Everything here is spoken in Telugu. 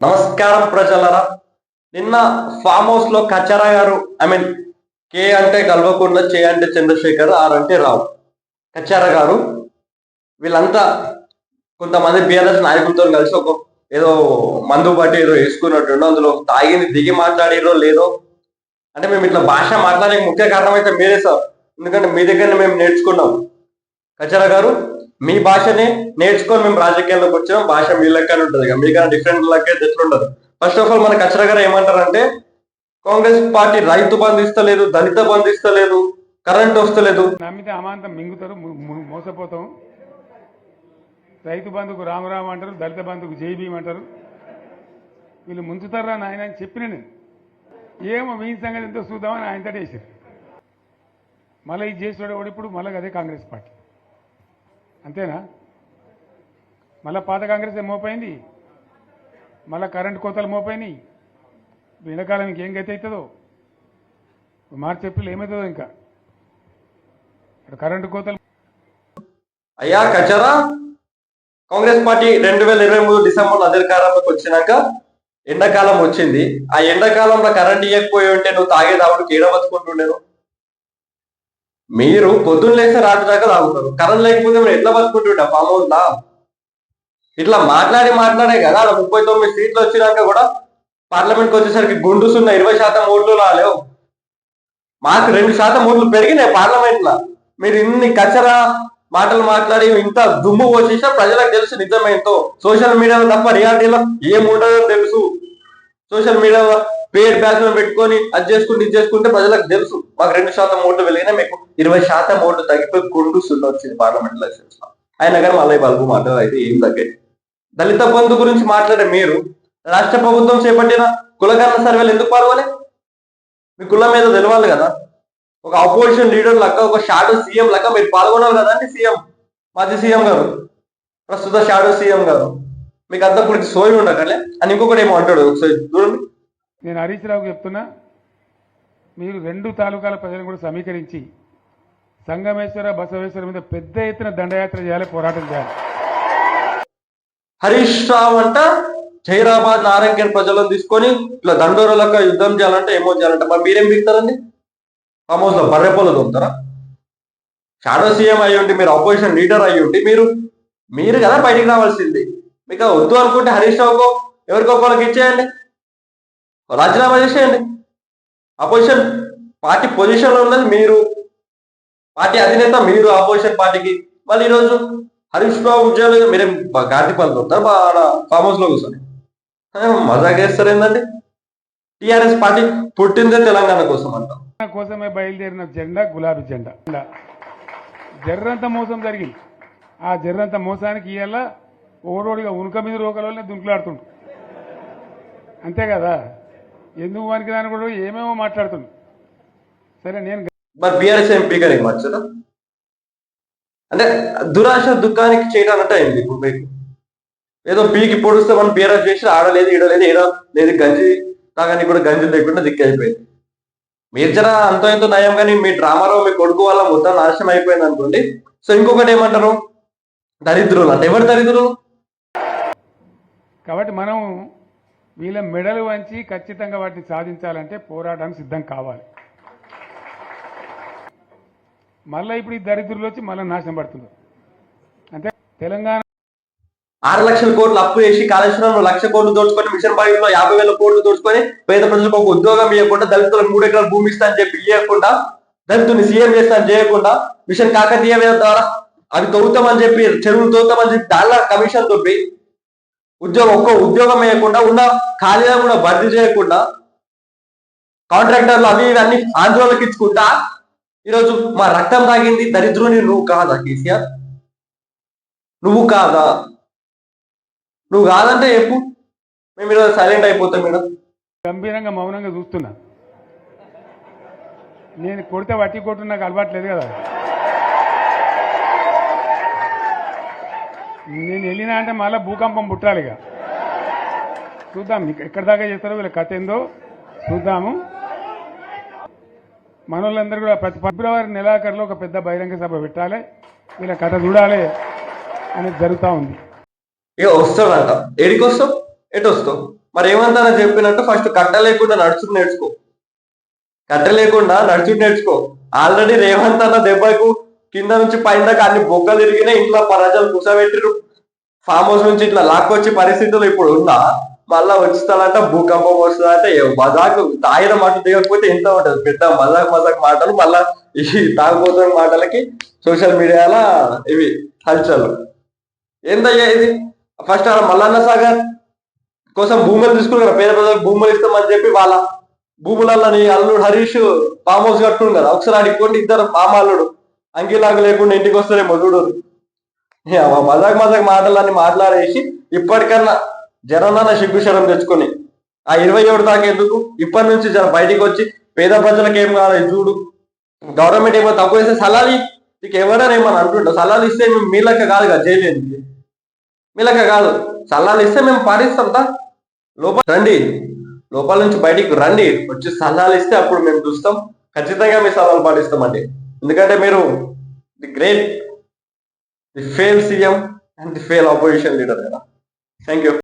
నమస్కారం ప్రజలరా. నిన్న ఫామ్ హౌస్ లో కచరా గారు, కే అంటే కల్వకుండా, చే అంటే చంద్రశేఖర్, ఆర్ అంటే రావు, కచారా గారు వీళ్ళంతా కొంతమంది బిఆర్ఎస్ నాయకులతో కలిసి ఒక ఏదో మందు బట్టి ఏదో వేసుకున్నట్టు అందులో తాగింది దిగి మాట్లాడిరో లేదో. అంటే మేము ఇట్లా భాష మాట్లాడే ముఖ్య కారణం అయితే మీరే సార్. ఎందుకంటే మీ దగ్గర మేము నేర్చుకున్నాం. కచరా గారు, మీ భాషనే నేర్చుకొని మేము రాజకీయాల్లోకి వచ్చాం. భాష మీ లెక్కనే ఉంటుంది, మీకన్నా డిఫరెంట్ లెక్క ఉండదు. ఫస్ట్ ఆఫ్ ఆల్ మన కచరా గారు ఏమంటారంటే, కాంగ్రెస్ పార్టీ రైతు బంధు ఇస్తలేదు, దళిత బంధు ఇస్తలేదు, కరెంట్ వస్తలేదు. నమ్మితే అమాంతం మింగుతారు, మోసపోతాం. రైతు బంధుకు రామరామ అంటారు, దళిత బంధుకు జై భీమ్ అంటారు. వీళ్ళు ముంచుతారా నాయన అని చెప్పిన నేను. ఏమో మీ సంగతి ఎంతో చూద్దామని ఆయనతో వేసారు. మళ్ళీ ఇది చేసేవాడు ఇప్పుడు మళ్ళీ అదే కాంగ్రెస్ పార్టీ. అంతేనా? మళ్ళీ పాత కాంగ్రెస్ మోపోయింది, మళ్ళీ కరెంటు కోతలు మోపోయినాయి. ఎండాకాలం ఇంకేం గతి అవుతుందో మార్చి ఏప్రిల్ ఏమవుతుందో ఇంకా కరెంటు కోతలు. అయ్యా కచరా, కాంగ్రెస్ పార్టీ 2023 డిసెంబర్ అధికారంలోకి వచ్చినాక ఎండాకాలం వచ్చింది. ఆ ఎండాకాలంలో కరెంట్ ఇవ్వకపోయి ఉంటే నువ్వు తాగేదావుడికి ఏడ బతుకుంటుండేను. మీరు పొద్దున్న లేస్తే రాత్రి దాకా తాగుతారు. కరెంట్ లేకపోతే మీరు ఎట్లా బతుకుంటుండే ఫామ్ హౌస్ లా? ఇట్లా మాట్లాడే కదా 39 సీట్లు వచ్చినాక కూడా పార్లమెంట్కి వచ్చేసరికి గుండుసున్న 20% ఓట్లు రాలేవు. మాకు 2% ఓట్లు పెరిగినాయి పార్లమెంట్ లా. మీరు ఇన్ని కచరా మాటలు మాట్లాడి ఇంత దుమ్ము పోసేసా ప్రజలకు తెలుసు నిజమేంతో. సోషల్ మీడియాలో తప్ప రియాలిటీలో ఏముండదో తెలుసు. సోషల్ మీడియాలో పేడ్ బ్యాచ్ పెట్టుకొని అది చేసుకుంటే ఇది చేసుకుంటే ప్రజలకు తెలుసు. మాకు 2% ఓట్లు వెలిగినా మీకు 20% ఓట్లు తగ్గిపోయి గుండుసున్న వచ్చింది పార్లమెంట్ ఎలక్షన్స్ లో. అయినా కానీ మళ్ళీ బల్బు మాటలు అయితే ఏం తగ్గాయి. దళిత బంధు గురించి మాట్లాడే మీరు రాష్ట్ర ప్రభుత్వం చేపట్టిన కులగణన సర్వేలు ఎందుకు పాల్గొలే? మీ కులం మీద తెలవాలి కదా. ఒక అపోజిషన్ లీడర్ లెక్క, ఒక షాడో సీఎం లెక్క మీరు పాల్గొనాలి కదండి. సీఎం, మాజీ సీఎం గారు, ప్రస్తుత షాడో సీఎం గారు, మీకు అంతా గురించి సోయి ఉండకలే అని ఇంకొకటి ఏమో అంటాడు. ఒకసారి చూడండి. నేను హరీష్ రావుకి చెప్తున్నా, మీరు 2 తాలూకాల ప్రజలను కూడా సమీకరించి సంగమేశ్వర బసవేశ్వర మీద పెద్ద ఎత్తున దండయాత్ర చేయాలి, పోరాటం చేయాలి. హరీష్ రావు అంట జైరాబాద్ నారాయణఖేడ్ ప్రజలను తీసుకొని ఇట్లా దండోరలక యుద్ధం చేయాలంటే ఏమో చేయాలంటే మరి మీరేం బిగుతారండి? ఫామ్ హౌస్ లో బర్రెపోలు దొరుకుతారా? షాడో సీఎం అయ్యి ఉంటే, మీరు అపోజిషన్ లీడర్ అయ్యి ఉంటే మీరు కదా బయటికి రావాల్సింది. మీకు వద్దు అనుకుంటే హరీష్ రావుకో ఎవరికో ఒకరికి ఇచ్చేయండి, రాజీనామా చేసేయండి. అపోజిషన్ పార్టీ పొజిషన్ లో ఉన్నది మీరు, పార్టీ అధినేత మీరు అపోజిషన్ పార్టీకి. మళ్ళీ ఈరోజు హరీష్ రావు ఉద్యోగులు మీరేం గాంధీ పనులు ఉంటారు ఫామ్ హౌస్ లో కూర్చొని మజాక్ చేస్తారు ఏంటండి? టిఆర్ఎస్ పార్టీ పుట్టిందే తెలంగాణ కోసం అంటాం. కోసమే బయలుదేరిన జెండా గులాబీ జెండా. జర్రంత మోసం జరిగింది. ఆ జర్రంత మోసానికి ఇవాళ ఓడోడిగా ఉనుక మీద రోకలనే దుంకులాడుతుండు. అంతే కదా? ఎందుకు వానికి దాని కూడా ఏమేమో మాట్లాడుతుండు. సరే, నేను మరి బీఆర్ఎస్ ఎంపీగా నేను మార్చదా? అంటే దురాశ దుఃఖానికి చేయడానికి అయింది. ఇప్పుడు మీకు ఏదో పీకి పొడుస్తే మనం బీఆర్ఎస్ చేసి ఆడలేదు ఈడలేదు ఏదో లేదు, గంజి తాగని కూడా గంజి లేకుండా దిక్కు అయిపోయింది. మీరు జర అంతో ఎంతో నయం, కానీ మీ డ్రామాలో మీ కొడుకు వల్ల మొత్తం నాశనం అయిపోయింది అనుకోండి. సో ఇంకొకటి ఏమంటారు, దరిద్రులు అంటే ఎవరు దరిద్రులు? కాబట్టి మనం వీళ్ళ మెడలు వంచి ఖచ్చితంగా వాటిని సాధించాలంటే పోరాటానికి సిద్ధం కావాలి. మళ్ళీ ఇప్పుడు ఈ దరిద్రులు వచ్చి మళ్ళీ నాశనం పడుతున్నారు. అంటే తెలంగాణ 6 లక్షల కోట్లు అప్పు చేసి కాళేశ్వరంలో 1,00,000 కోట్లు దోచుకొని, మిషన్ బాయిలో 50,000 కోట్లు దోచుకొని, పేద ప్రజలకు ఒక ఉద్యోగం ఇవ్వకుండా, దళితులకు 3 ఎకరాల భూమి ఇస్తా అని చెప్పి ఇవ్వకుండా, దళితుని సీఎం చేస్తా అని చేయకుండా, మిషన్ కాకతీయ ద్వారా అవి తవ్వుతామని చెప్పి, చెరువులు తవ్వుతామని చెప్పి దానిలో కమిషన్ తొప్పి ఒక్క ఉద్యోగం వేయకుండా, ఉన్న ఖాళీగా కూడా భర్తీ చేయకుండా, కాంట్రాక్టర్లు అవి ఇవన్నీ ఆందోళనకి ఇచ్చుకుంటా ఈరోజు మా రక్తం తాగింది దరిద్రుని నువ్వు కాదా కేసీఆర్? నువ్వు కాదా? నువ్వు కాదంటే చెప్పు, మేము ఈరోజు సైలెంట్ అయిపోతాం. మేడం గంభీరంగా మౌనంగా చూస్తున్నా. నేను కొడితే వట్టి కొట్టు నాకు అలవాట్లేదు కదా. నేను వెళ్ళినా అంటే మళ్ళీ భూకంపం పుట్టాలిగా. చూద్దాం ఎక్కడి దాకా చేస్తారో, వీళ్ళ కథ ఏందో చూద్దాము. మనోళ్ళందరూ కూడా ప్రతి ఫిబ్రవరి నెలాఖరులో ఒక పెద్ద బహిరంగ సభ పెట్టాలి, వీళ్ళ కథ చూడాలి అనేది జరుగుతూ ఉంది. వస్తాడంట. ఎడికి వస్తావు? ఎటు వస్తావు? మరి ఏమంటారో చెప్పినట్టు ఫస్ట్ కట్ట లేకుండా నడుచుకు నేర్చుకో, కట్ట లేకుండా నడుచుకు నేర్చుకో. ఆల్రెడీ రేవంత్ అన్న దెబ్బకు కింద నుంచి పైన దాకా అన్ని బొక్కలు తిరిగినాయి, ఇంట్లో ప్రజలు కూసబెట్టిరు, ఫామ్ హౌస్ నుంచి ఇట్లా లాక్కొచ్చే పరిస్థితులు ఇప్పుడు ఉన్నా మళ్ళా వచ్చిస్తానంట, భూకంపం వస్తుందంటే మజాకు తాగిన మాట దిగకపోతే ఇంత ఉంటది, పెద్ద మజాక్ మాటలు. మళ్ళా ఈ తాగుపోతున్న మాటలకి సోషల్ మీడియాలో ఇవి హల్చల్. ఏందయ్యా ఇది? ఫస్ట్ అలా మల్లన్న సాగర్ కోసం భూములు తీసుకున్నారు, పేద ప్రజలకు భూములు ఇస్తామని చెప్పి వాళ్ళ భూములలో నీ అల్లుడు హరీష్ ఫామ్ హౌస్ కట్టుకుని కదా, ఒకసారి అడిగి ఇద్దరు మామల్లుడు అంగిలాగు లేకుండా ఇంటికి వస్తారేమో చూడు. మజాక్ మాటలన్నీ మాట్లాడేసి ఇప్పటికన్నా జనాన్న సిగ్గుశరం తెచ్చుకొని ఆ 27 దాకా ఎందుకు, ఇప్పటి నుంచి జర బయటికి వచ్చి పేద ప్రజలకు ఏం కావాలి చూడు. గవర్నమెంట్ ఏమో తక్కువ వేస్తే సలాలి నీకు ఎవరైనా ఏమని అంటుంటావు, సలాలు ఇస్తే మేము మీ లెక్క కాదు కదా జైలు, మీ లెక్క కాదు, సలాలు ఇస్తే మేము పాటిస్తాం. లోపల రండి, లోపల నుంచి బయటికి రండి, వచ్చి సలహాలు ఇస్తే అప్పుడు మేము చూస్తాం, ఖచ్చితంగా మీ సలహాలు పాటిస్తామండి. ఎందుకంటే మీరు the great, the fail CM and the fail opposition leader కదా. Thank you.